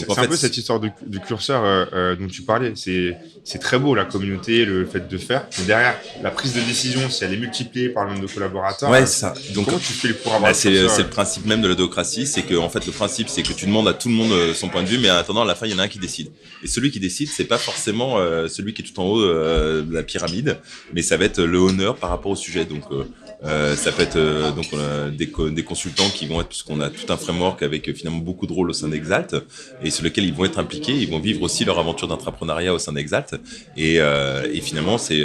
Donc en C'est un fait, peu cette histoire de curseur dont tu parlais. C'est très beau, la communauté, le fait de faire. Mais derrière, la prise de décision, si elle est multipliée par le nombre de collaborateurs, ouais, ça. Donc comment tu fais pour avoir le curseur c'est le principe même de l'autocratie, c'est que en fait le principe c'est que tu demandes à tout le monde son point de vue, mais en attendant à la fin il y en a un qui décide. Et celui qui décide, c'est pas forcément celui qui est tout en haut de la pyramide, mais ça va être le honneur par rapport au sujet. Donc ça peut être des consultants qui vont être, puisqu'on a tout un framework avec finalement beaucoup de rôles au sein d'Exalt, et sur lequel ils vont être impliqués, ils vont vivre aussi leur aventure d'entrepreneuriat au sein d'Exalt, et finalement c'est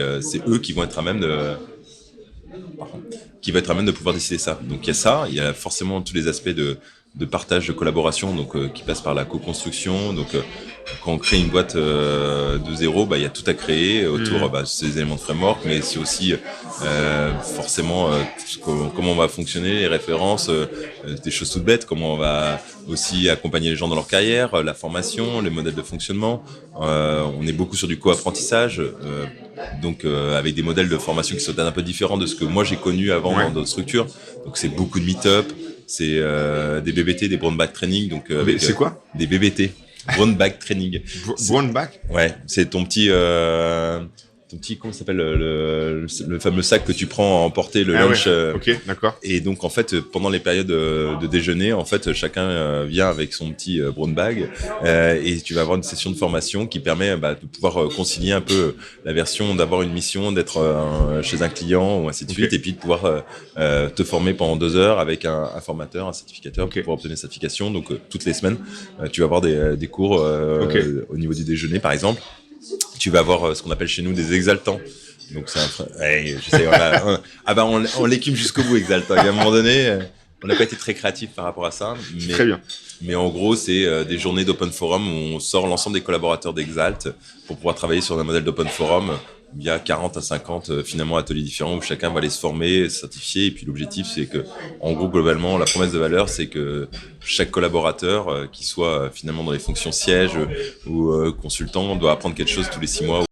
eux qui vont être à même de pouvoir décider ça. Donc il y a ça, il y a forcément tous les aspects de partage, de collaboration, donc qui passe par la co-construction. Donc quand on crée une boîte de zéro, bah il y a tout à créer autour de ces éléments de framework, mais c'est aussi forcément comment on va fonctionner, les références, des choses toutes bêtes, comment on va aussi accompagner les gens dans leur carrière, la formation, les modèles de fonctionnement. On est beaucoup sur du co-apprentissage. Avec des modèles de formation qui sont un peu différents de ce que moi j'ai connu avant dans d'autres structures. Donc c'est beaucoup de meet-up, c'est des BBT, des brown bag training, donc c'est quoi des BBT, brown bag training. Brown bag. Ouais, c'est ton petit, comment ça s'appelle, le fameux sac que tu prends à emporter le lunch. Ouais. Ok, d'accord. Et donc en fait pendant les périodes de déjeuner, en fait chacun vient avec son petit brown bag et tu vas avoir une session de formation qui permet de pouvoir concilier un peu la version d'avoir une mission, d'être chez un client ou ainsi de suite, et puis de pouvoir te former pendant 2 heures avec un formateur, un certificateur pour pouvoir obtenir une certification. Donc toutes les semaines tu vas avoir des cours au niveau du déjeuner par exemple. Tu vas avoir ce qu'on appelle chez nous des exaltants. Donc c'est je sais, voilà. On l'écume jusqu'au bout, exaltant. Et à un moment donné, on n'a pas été très créatif par rapport à ça, Très bien. mais en gros, c'est des journées d'open forum où on sort l'ensemble des collaborateurs d'Exalt pour pouvoir travailler sur un modèle d'open forum. Il y a 40 à 50 finalement ateliers différents où chacun va aller se former, se certifier. Et puis l'objectif, c'est que, en gros, globalement, la promesse de valeur, c'est que chaque collaborateur, qui soit finalement dans les fonctions siège ou consultant, doit apprendre quelque chose tous les 6 mois.